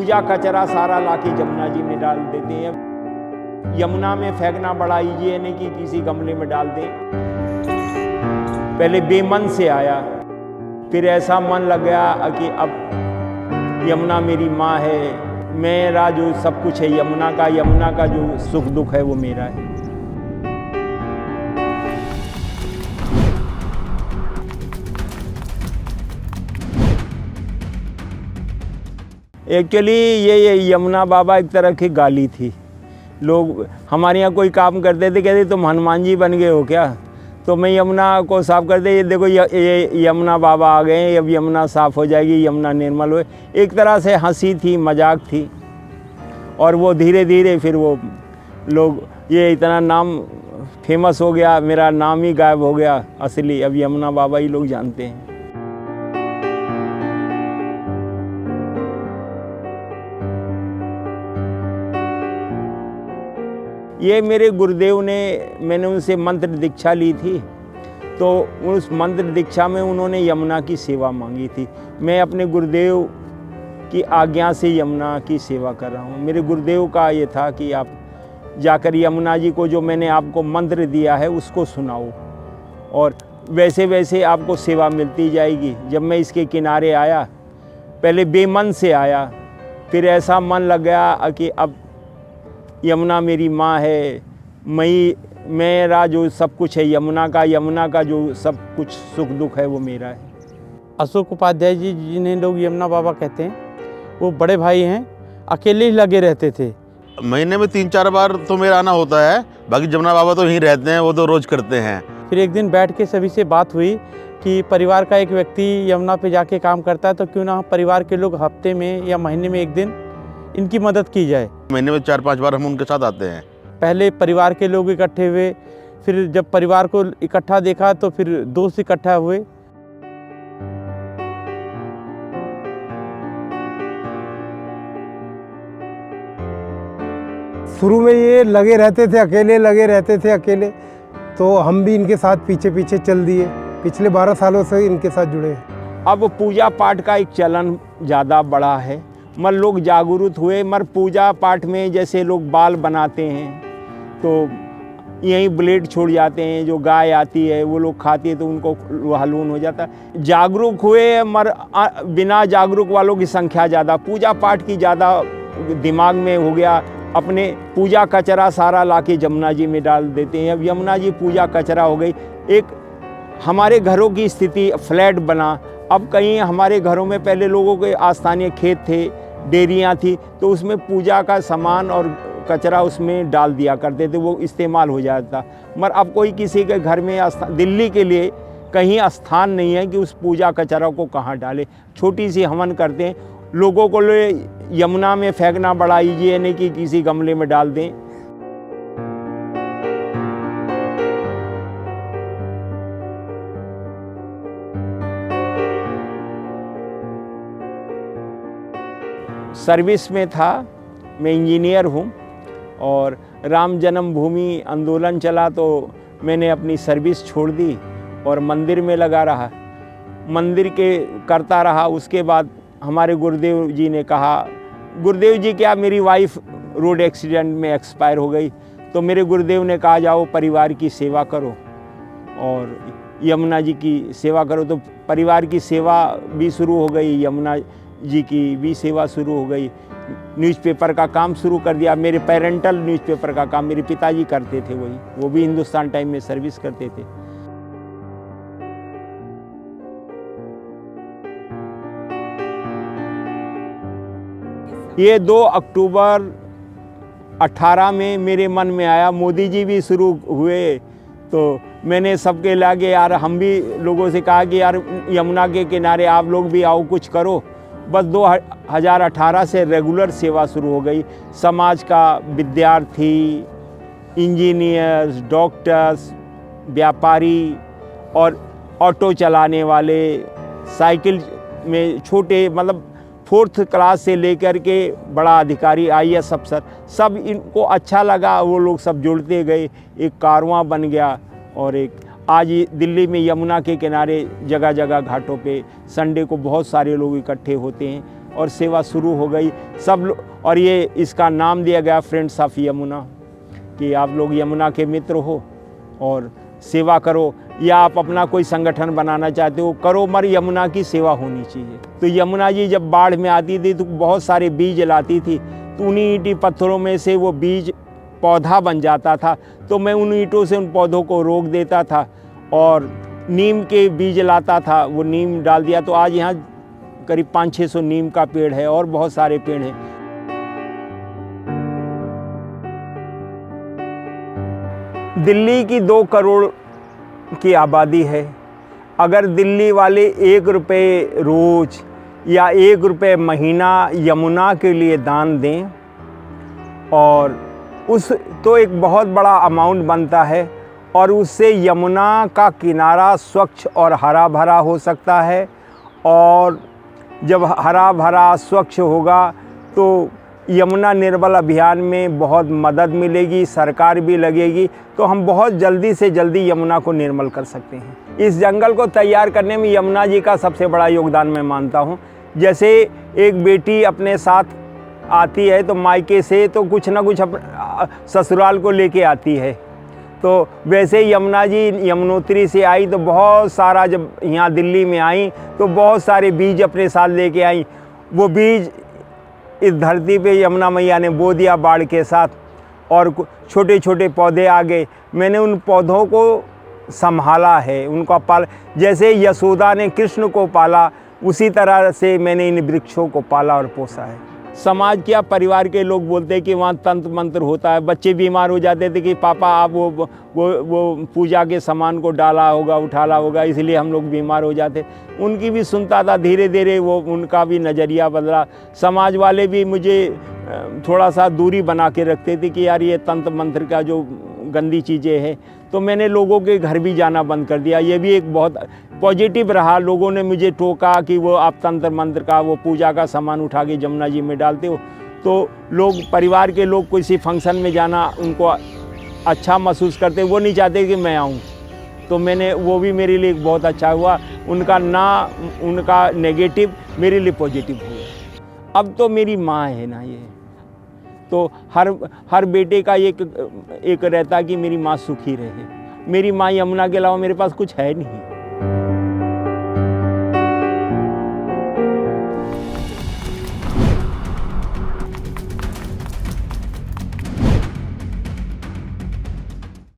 पूजा कचरा सारा लाके जमुना जी में डाल देते हैं। यमुना में फेंकना बड़ा ये नहीं कि किसी गमले में डाल दें। पहले बेमन से आया, फिर ऐसा मन लग गया कि अब यमुना मेरी माँ है, मेरा जो सब कुछ है यमुना का जो सुख दुख है वो मेरा है। एक्चुअली ये यमुना बाबा एक तरह की गाली थी। लोग हमारे यहाँ कोई काम करते थे, कहते तुम हनुमान जी बन गए हो क्या। तो मैं यमुना को साफ़ कर दे, ये देखो ये यमुना बाबा आ गए, अब यमुना साफ़ हो जाएगी, यमुना निर्मल हो। एक तरह से हंसी थी, मजाक थी। और वो धीरे धीरे फिर वो लोग ये इतना नाम फेमस हो गया, मेरा नाम ही गायब हो गया असली। अब यमुना बाबा ही लोग जानते हैं। ये मेरे गुरुदेव ने, मैंने उनसे मंत्र दीक्षा ली थी, तो उस मंत्र दीक्षा में उन्होंने यमुना की सेवा मांगी थी। मैं अपने गुरुदेव की आज्ञा से यमुना की सेवा कर रहा हूँ। मेरे गुरुदेव का ये था कि आप जाकर यमुना जी को जो मैंने आपको मंत्र दिया है उसको सुनाओ, और वैसे वैसे आपको सेवा मिलती जाएगी। जब मैं इसके किनारे आया, पहले बेमन से आया, फिर ऐसा मन लग गया कि अब यमुना मेरी माँ है, मेरा जो सब कुछ है यमुना का जो सब कुछ सुख दुख है वो मेरा है। अशोक उपाध्याय जी, जिन्हें लोग यमुना बाबा कहते हैं, वो बड़े भाई हैं, अकेले ही लगे रहते थे। महीने में 3-4 बार तो मेरा आना होता है, बाकी जमुना बाबा तो यहीं रहते हैं, वो तो रोज़ करते हैं। फिर एक दिन बैठ के सभी से बात हुई कि परिवार का एक व्यक्ति यमुना पे जाके काम करता है, तो क्यों ना परिवार के लोग हफ्ते में या महीने में एक दिन इनकी मदद की जाए। महीने में 4-5 बार हम उनके साथ आते हैं। पहले परिवार के लोग इकट्ठे हुए, फिर जब परिवार को इकट्ठा देखा तो फिर दोस्त इकट्ठा हुए। शुरू में ये लगे रहते थे, अकेले, तो हम भी इनके साथ पीछे पीछे चल दिए। पिछले 12 सालों से इनके साथ जुड़े हैं। अब पूजा पाठ का एक चलन ज़्यादा बढ़ा है, मगर लोग जागरूक हुए। मगर पूजा पाठ में जैसे लोग बाल बनाते हैं तो यहीं ब्लेड छोड़ जाते हैं, जो गाय आती है वो लोग खाती है तो उनको हलून हो जाता है। जागरूक हुए, मगर बिना जागरूक वालों की संख्या ज़्यादा, पूजा पाठ की ज़्यादा दिमाग में हो गया। अपने पूजा कचरा सारा लाके जमुना जी में डाल देते हैं। अब यमुना जी पूजा कचरा हो गई। एक हमारे घरों की स्थिति फ्लैट बना। अब कहीं हमारे घरों में पहले लोगों के आस्थानीय खेत थे, डेयरियाँ थी, तो उसमें पूजा का सामान और कचरा उसमें डाल दिया करते थे, वो इस्तेमाल हो जाता। मगर अब कोई किसी के घर में दिल्ली के लिए कहीं स्थान नहीं है कि उस पूजा कचरा को कहाँ डाले। छोटी सी हवन करते हैं। लोगों को यमुना में फेंकना बड़ा ये नहीं कि किसी गमले में डाल दें। सर्विस में था, मैं इंजीनियर हूँ, और राम जन्मभूमि आंदोलन चला तो मैंने अपनी सर्विस छोड़ दी और मंदिर में लगा रहा, मंदिर के करता रहा। उसके बाद हमारे गुरुदेव जी ने कहा, गुरुदेव जी क्या, मेरी वाइफ रोड एक्सीडेंट में एक्सपायर हो गई, तो मेरे गुरुदेव ने कहा जाओ परिवार की सेवा करो और यमुना जी की सेवा करो। तो परिवार की सेवा भी शुरू हो गई, यमुना जी की भी सेवा शुरू हो गई। न्यूज़पेपर का काम शुरू कर दिया। मेरे पेरेंटल न्यूज़पेपर का काम मेरे पिताजी करते थे, वो भी हिंदुस्तान टाइम में सर्विस करते थे। ये 2 अक्टूबर 18 में मेरे मन में आया। मोदी जी भी शुरू हुए तो मैंने सबके लागे यार, हम भी लोगों से कहा कि यार यमुना के किनारे आप लोग भी आओ, कुछ करो। बस 2018 से रेगुलर सेवा शुरू हो गई। समाज का विद्यार्थी, इंजीनियर्स, डॉक्टर्स, व्यापारी और ऑटो चलाने वाले, साइकिल में छोटे मतलब 4th क्लास से लेकर के बड़ा अधिकारी, IAS अफसर, सब इनको अच्छा लगा, वो लोग सब जुड़ते गए, एक कारवां बन गया। और एक आज दिल्ली में यमुना के किनारे जगह जगह घाटों पे संडे को बहुत सारे लोग इकट्ठे होते हैं। और सेवा शुरू हो गई। सब लोग, और ये इसका नाम दिया गया फ्रेंड्स ऑफ यमुना, कि आप लोग यमुना के मित्र हो और सेवा करो, या आप अपना कोई संगठन बनाना चाहते हो करो, मगर यमुना की सेवा होनी चाहिए। तो यमुना जी जब बाढ़ में आती थी तो बहुत सारे बीज लाती थी, तो उन्हीं ईंटी पत्थरों में से वो बीज पौधा बन जाता था। तो मैं उन ईंटों से उन पौधों को रोक देता था और नीम के बीज लाता था, वो नीम डाल दिया। तो आज यहाँ करीब 500-600 नीम का पेड़ है और बहुत सारे पेड़ हैं। दिल्ली की 2 करोड़ की आबादी है। अगर दिल्ली वाले 1 रुपये रोज़ या 1 रुपये महीना यमुना के लिए दान दें, और उस तो एक बहुत बड़ा अमाउंट बनता है, और उससे यमुना का किनारा स्वच्छ और हरा भरा हो सकता है। और जब हरा भरा स्वच्छ होगा तो यमुना निर्मल अभियान में बहुत मदद मिलेगी, सरकार भी लगेगी, तो हम बहुत जल्दी से जल्दी यमुना को निर्मल कर सकते हैं। इस जंगल को तैयार करने में यमुना जी का सबसे बड़ा योगदान मैं मानता हूँ। जैसे एक बेटी अपने साथ आती है तो मायके से तो कुछ ना कुछ ससुराल को लेके आती है, तो वैसे यमुना जी यमुनोत्री से आई तो बहुत सारा, जब यहाँ दिल्ली में आई तो बहुत सारे बीज अपने साथ लेके आई। वो बीज इस धरती पे यमुना मैया ने बो दिया बाढ़ के साथ, और छोटे छोटे पौधे आ गए। मैंने उन पौधों को संभाला है, उनका पाल, जैसे यशोदा ने कृष्ण को पाला उसी तरह से मैंने इन वृक्षों को पाला और पोसा है। समाज क्या, परिवार के लोग बोलते हैं कि वहाँ तंत्र मंत्र होता है। बच्चे बीमार हो जाते थे कि पापा आप वो पूजा के सामान को डाला होगा, उठाला होगा, इसलिए हम लोग बीमार हो जाते। उनकी भी सुनता था, धीरे धीरे वो उनका भी नज़रिया बदला। समाज वाले भी मुझे थोड़ा सा दूरी बना के रखते थे कि यार ये तंत्र मंत्र का जो गंदी चीज़ें हैं। तो मैंने लोगों के घर भी जाना बंद कर दिया। ये भी एक बहुत पॉजिटिव रहा। लोगों ने मुझे टोका कि वो आप तंत्र मंत्र का, वो पूजा का सामान उठा के जमुना जी में डालते हो। तो लोग, परिवार के लोग किसी फंक्शन में जाना उनको अच्छा महसूस करते, वो नहीं चाहते कि मैं आऊँ। तो मैंने, वो भी मेरे लिए बहुत अच्छा हुआ। उनका नेगेटिव मेरे लिए पॉजिटिव हुआ। अब तो मेरी माँ है ना ये, तो हर बेटे का एक रहता कि मेरी माँ सुखी रहे। मेरी माँ यमुना के अलावा मेरे पास कुछ है नहीं।